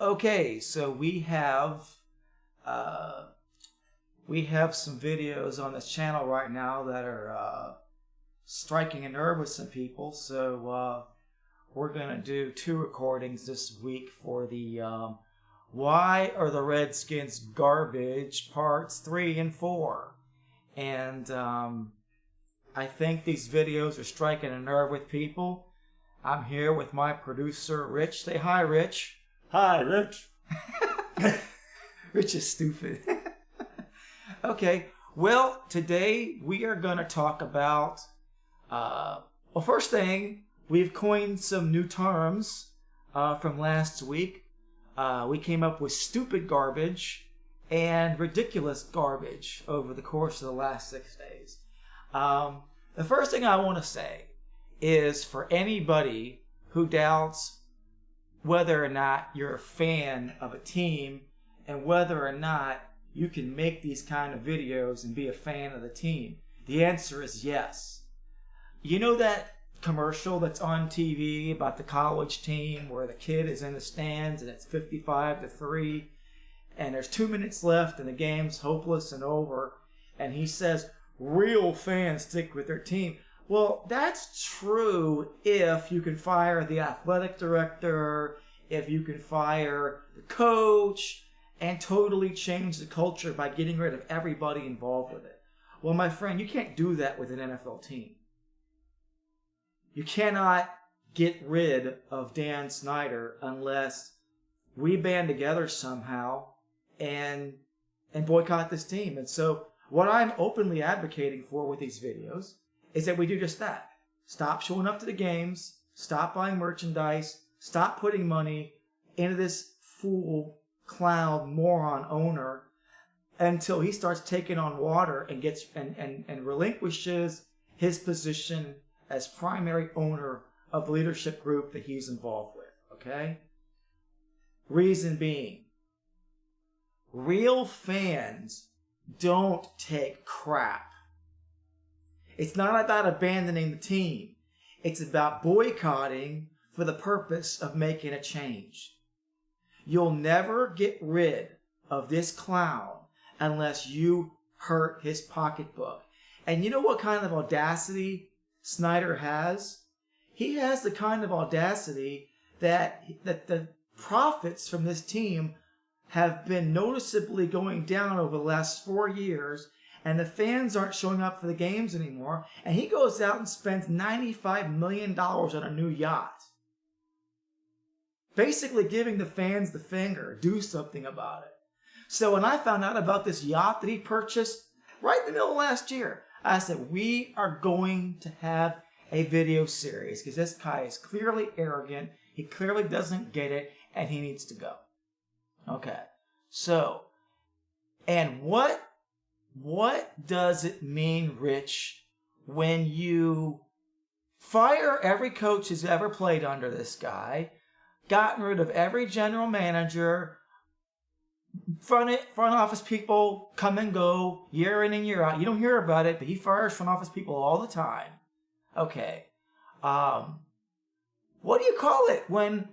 Okay, so we have some videos on this channel right now that are striking a nerve with some people. So we're gonna do 2 recordings this week for the Why Are the Redskins Garbage Parts 3 and 4. And I think these videos are striking a nerve with people. I'm here with my producer, Rich. Say hi, Rich. Hi, Rich. Rich is stupid. Okay, well, today we are going to talk about, first thing, we've coined some new terms from last week. We came up with stupid garbage and ridiculous garbage over the course of the last 6 days. The first thing I want to say is for anybody who doubts whether or not you're a fan of a team and whether or not you can make these kind of videos and be a fan of the team, the answer is yes. You know that commercial that's on TV about the college team where the kid is in the stands and it's 55-3 and there's 2 minutes left and the game's hopeless and over, and he says, real fans stick with their team. Well, that's true if you can fire the athletic director, if you can fire the coach, and totally change the culture by getting rid of everybody involved with it. Well, my friend, you can't do that with an NFL team. You cannot get rid of Dan Snyder unless we band together somehow and boycott this team. And so what I'm openly advocating for with these videos is that we do just that. Stop showing up to the games, stop buying merchandise, stop putting money into this fool, clown, moron owner until he starts taking on water and gets and relinquishes his position as primary owner of the leadership group that he's involved with. Okay? Reason being, real fans don't take crap. It's not about abandoning the team. It's about boycotting for the purpose of making a change. You'll never get rid of this clown unless you hurt his pocketbook. And you know what kind of audacity Snyder has? He has the kind of audacity that the profits from this team have been noticeably going down over the last 4 years, and the fans aren't showing up for the games anymore, and he goes out and spends $95 million on a new yacht. Basically giving the fans the finger, do something about it. So when I found out about this yacht that he purchased right in the middle of last year, I said, we are going to have a video series because this guy is clearly arrogant, he clearly doesn't get it, and he needs to go. Okay, so, and what does it mean, Rich, when you fire every coach who's ever played under this guy, gotten rid of every general manager, front office people come and go year in and year out. You don't hear about it, but he fires front office people all the time. Okay, what do you call it when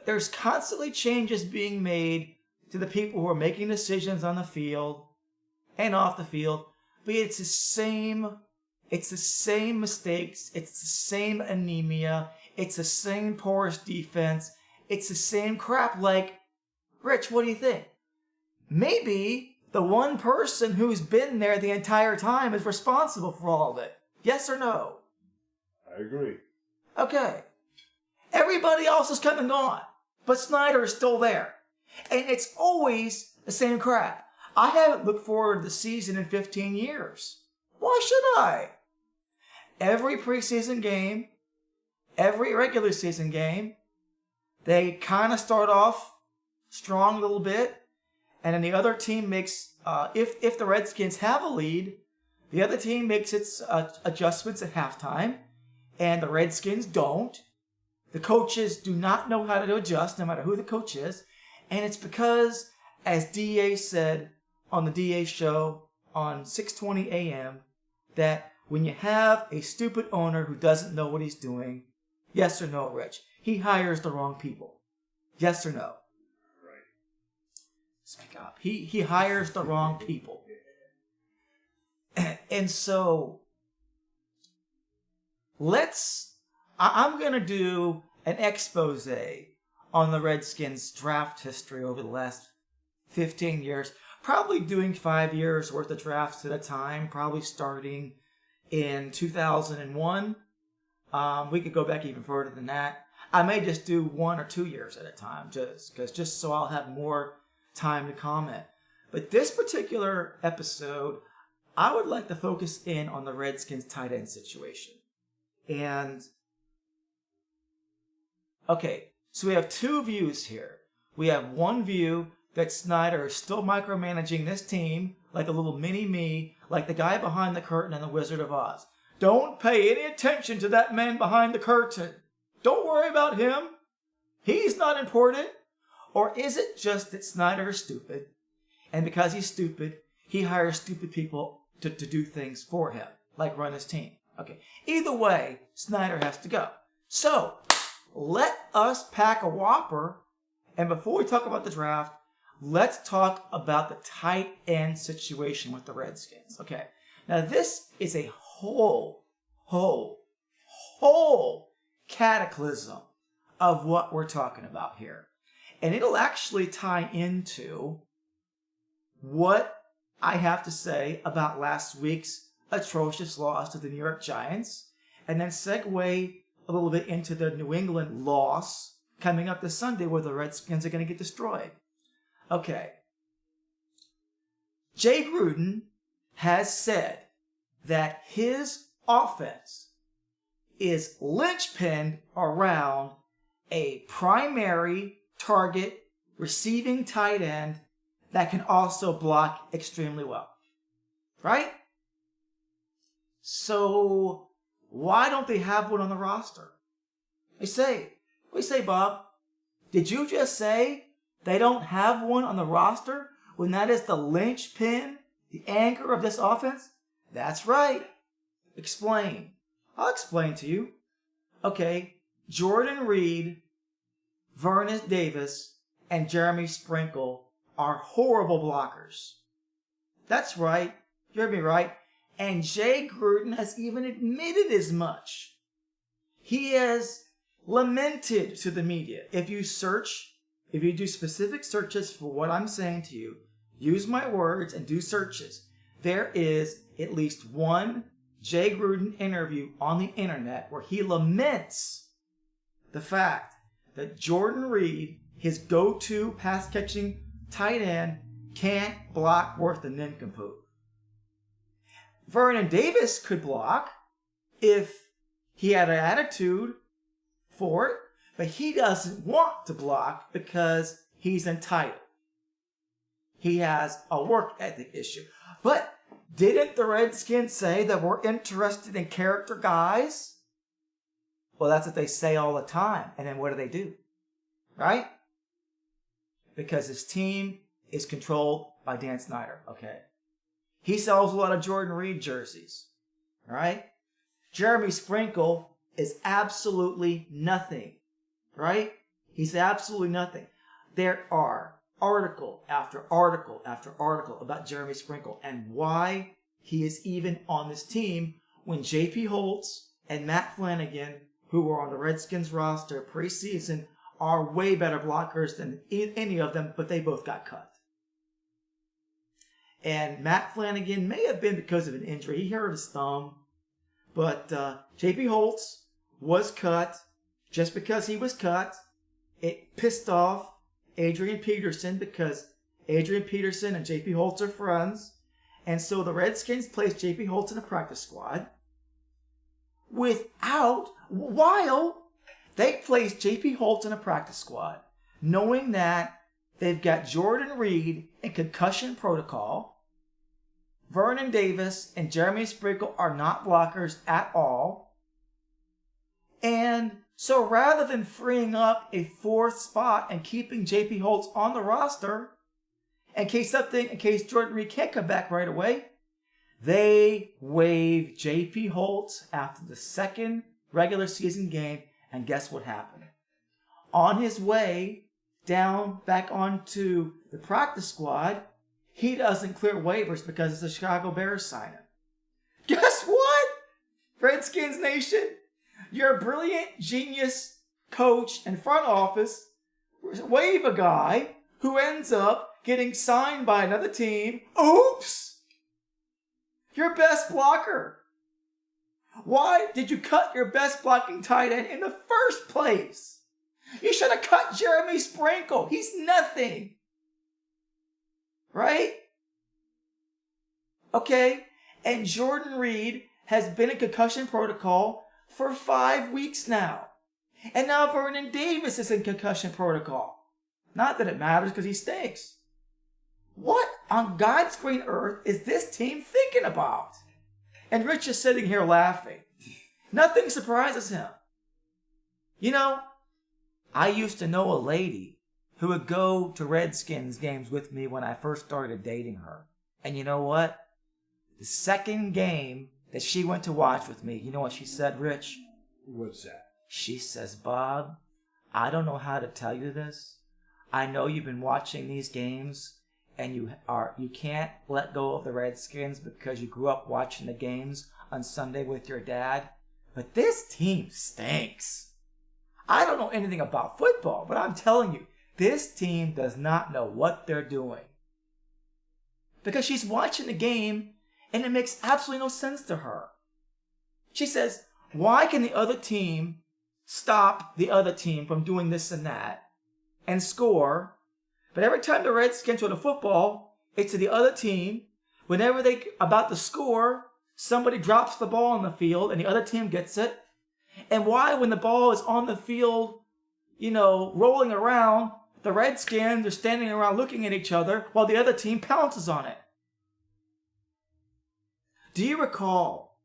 there's constantly changes being made to the people who are making decisions on the field and off the field, but it's the same mistakes, it's the same anemia, it's the same porous defense, it's the same crap. Like, Rich, what do you think? Maybe the one person who's been there the entire time is responsible for all of it. Yes or no? I agree. Okay. Everybody else has come and gone, but Snyder is still there. And it's always the same crap. I haven't looked forward to the season in 15 years. Why should I? Every preseason game, every regular season game, they kind of start off strong a little bit, and then the other team makes, if the Redskins have a lead, the other team makes its adjustments at halftime, and the Redskins don't. The coaches do not know how to adjust, no matter who the coach is, and it's because, as DA said on the DA show on 6:20 a.m., that when you have a stupid owner who doesn't know what he's doing, yes or no, Rich, he hires the wrong people. Yes or no? Right. speak up. He hires the wrong people. And so I'm going to do an expose on the Redskins draft history over the last 15 years. Probably doing 5 years worth of drafts at a time, probably starting in 2001. We could go back even further than that. I may just do 1 or 2 years at a time, just so I'll have more time to comment. But this particular episode, I would like to focus in on the Redskins tight end situation. And okay, so we have two views here. We have one view that Snyder is still micromanaging this team like a little mini-me, like the guy behind the curtain in The Wizard of Oz. Don't pay any attention to that man behind the curtain. Don't worry about him. He's not important. Or is it just that Snyder is stupid, and because he's stupid, he hires stupid people to do things for him, like run his team? Okay, either way, Snyder has to go. So, let us pack a whopper, and before we talk about the draft, let's talk about the tight end situation with the Redskins. Okay, now this is a whole cataclysm of what we're talking about here. And it'll actually tie into what I have to say about last week's atrocious loss to the New York Giants, and then segue a little bit into the New England loss coming up this Sunday where the Redskins are going to get destroyed. Okay. Jay Gruden has said that his offense is linchpinned around a primary target receiving tight end that can also block extremely well. Right? So why don't they have one on the roster? What do you say, Bob? Did you just say they don't have one on the roster when that is the linchpin, the anchor of this offense? That's right. Explain. I'll explain to you. Okay, Jordan Reed, Vernon Davis, and Jeremy Sprinkle are horrible blockers. That's right. You heard me right. And Jay Gruden has even admitted as much. He has lamented to the media. If you do specific searches for what I'm saying to you, use my words and do searches, there is at least one Jay Gruden interview on the internet where he laments the fact that Jordan Reed, his go-to pass-catching tight end, can't block worth a nincompoop. Vernon Davis could block if he had an attitude for it, but he doesn't want to block because he's entitled. He has a work ethic issue. But didn't the Redskins say that we're interested in character guys? Well, that's what they say all the time. And then what do? Right? Because his team is controlled by Dan Snyder. Okay. He sells a lot of Jordan Reed jerseys. All right? Jeremy Sprinkle is absolutely nothing. Right? He's absolutely nothing. There are article after article after article about Jeremy Sprinkle and why he is even on this team when J.P. Holtz and Matt Flanagan, who were on the Redskins roster preseason, are way better blockers than any of them, but they both got cut. And Matt Flanagan may have been because of an injury. He hurt his thumb. But J.P. Holtz was cut. Just because he was cut, it pissed off Adrian Peterson because Adrian Peterson and J.P. Holtz are friends. And so the Redskins placed J.P. Holtz in a practice squad while they placed J.P. Holtz in a practice squad, knowing that they've got Jordan Reed in concussion protocol. Vernon Davis and Jeremy Sprinkle are not blockers at all. And so rather than freeing up a fourth spot and keeping J.P. Holtz on the roster, in case Jordan Reed can't come back right away, they waived J.P. Holtz after the second regular season game, and guess what happened? On his way down back onto the practice squad, he doesn't clear waivers because the Chicago Bears sign him. Guess what? Redskins Nation, your brilliant genius coach and front office waive a guy who ends up getting signed by another team. Oops! Your best blocker. Why did you cut your best blocking tight end in the first place? You should have cut Jeremy Sprinkle. He's nothing. Right? Okay? And Jordan Reed has been in concussion protocol for 5 weeks now. And now Vernon Davis is in concussion protocol. Not that it matters because he stinks. What on God's green earth is this team thinking about? And Rich is sitting here laughing. Nothing surprises him. You know, I used to know a lady who would go to Redskins games with me when I first started dating her. And you know what? The second game that she went to watch with me, you know what she said, Rich? What's that? She says, Bob, I don't know how to tell you this. I know you've been watching these games and you can't let go of the Redskins because you grew up watching the games on Sunday with your dad. But this team stinks. I don't know anything about football, but I'm telling you, this team does not know what they're doing. Because she's watching the game and it makes absolutely no sense to her. She says, why can the other team stop the other team from doing this and that and score? But every time the Redskins throw the football, it's to the other team. Whenever they're about to score, somebody drops the ball on the field and the other team gets it. And why, when the ball is on the field, rolling around, the Redskins are standing around looking at each other while the other team pounces on it? Do you recall,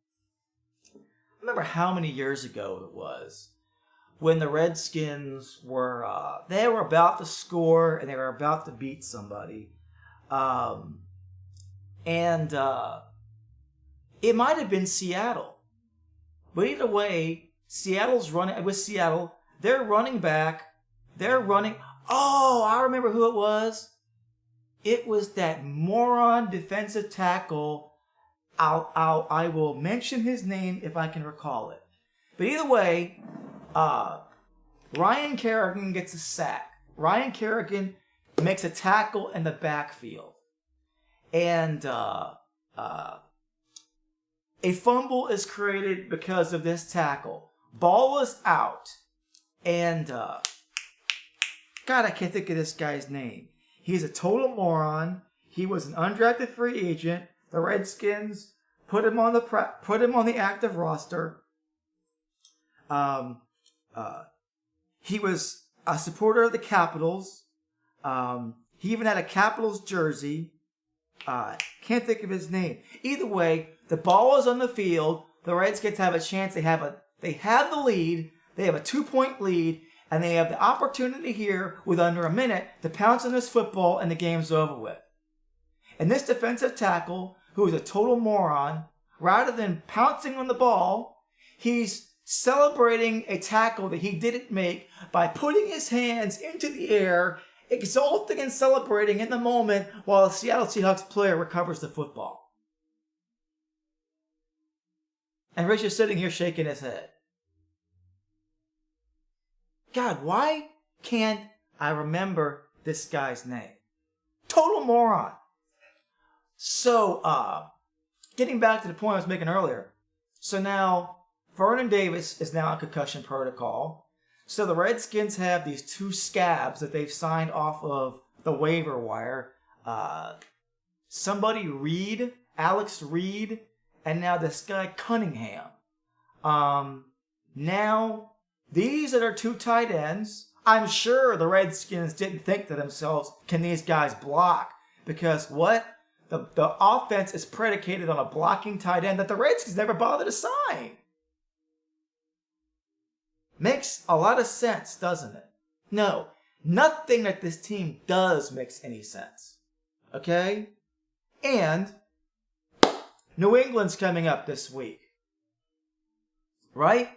I remember how many years ago it was, when the Redskins were, they were about to score and they were about to beat somebody. It might have been Seattle. But either way, Seattle's running, with Seattle, they're running back, oh, I remember who it was. It was that moron defensive tackle. I will mention his name if I can recall it. But either way, Ryan Kerrigan gets a sack. Ryan Kerrigan makes a tackle in the backfield. And a fumble is created because of this tackle. Ball is out. And, God, I can't think of this guy's name. He's a total moron. He was an undrafted free agent. The Redskins put him on the active roster. He was a supporter of the Capitals. He even had a Capitals jersey. Can't think of his name. Either way, the ball is on the field. The Redskins have a chance. They have the lead. They have a 2-point lead, and they have the opportunity here with under a minute to pounce on this football, and the game's over with. And this defensive tackle, who is a total moron, rather than pouncing on the ball, he's celebrating a tackle that he didn't make by putting his hands into the air, exulting and celebrating in the moment while a Seattle Seahawks player recovers the football. And Rich is sitting here shaking his head. God, why can't I remember this guy's name? Total moron. So, getting back to the point I was making earlier. So now, Vernon Davis is now in concussion protocol. So the Redskins have these 2 scabs that they've signed off of the waiver wire. Alex Reed, and now this guy Cunningham. Now, these are their 2 tight ends. I'm sure the Redskins didn't think to themselves, can these guys block? Because what? The offense is predicated on a blocking tight end that the Redskins never bothered to sign. Makes a lot of sense, doesn't it? No, nothing that this team does makes any sense. Okay? And New England's coming up this week. Right?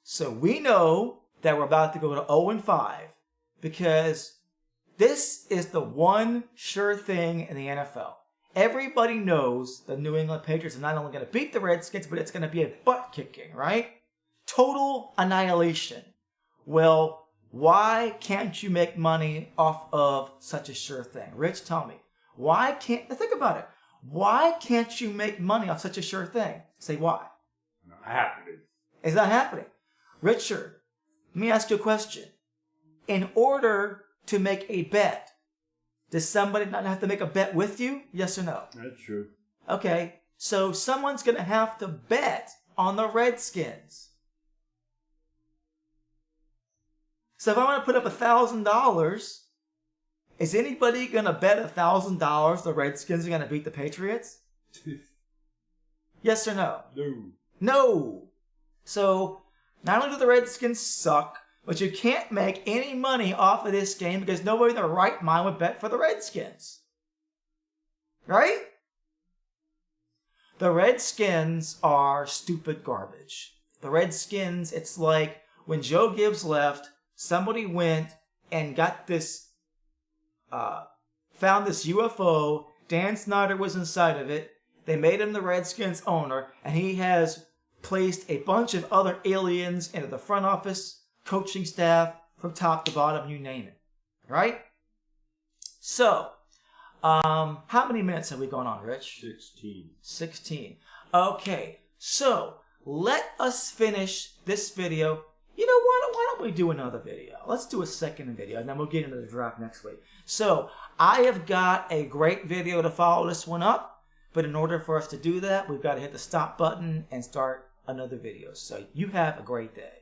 So we know that we're about to go to 0-5 because This is the one sure thing in the NFL. Everybody knows the New England Patriots are not only going to beat the Redskins, but it's going to be a butt kicking, right? Total annihilation. Well, why can't you make money off of such a sure thing? Rich, tell me. Why can't, think about it. Why can't you make money off such a sure thing? Say why. Not happening. It's not happening. Richard, let me ask you a question. In order to make a bet, does somebody not have to make a bet with you? Yes or no? That's true. Okay, so someone's going to have to bet on the Redskins. So if I want to put up $1,000, is anybody going to bet $1,000 the Redskins are going to beat the Patriots? Yes or no? No. No. So not only do the Redskins suck, but you can't make any money off of this game because nobody in their right mind would bet for the Redskins. Right? The Redskins are stupid garbage. The Redskins, it's like when Joe Gibbs left, somebody went and got this, found this UFO. Dan Snyder was inside of it. They made him the Redskins owner, and he has placed a bunch of other aliens into the front office, coaching staff, from top to bottom, you name it. Right? So, how many minutes have we gone on, Rich? 16. 16. Okay, so let us finish this video. You know what? Why don't we do another video? Let's do a second video, and then we'll get into the draft next week. So, I have got a great video to follow this one up, but in order for us to do that, we've got to hit the stop button and start another video. So, you have a great day.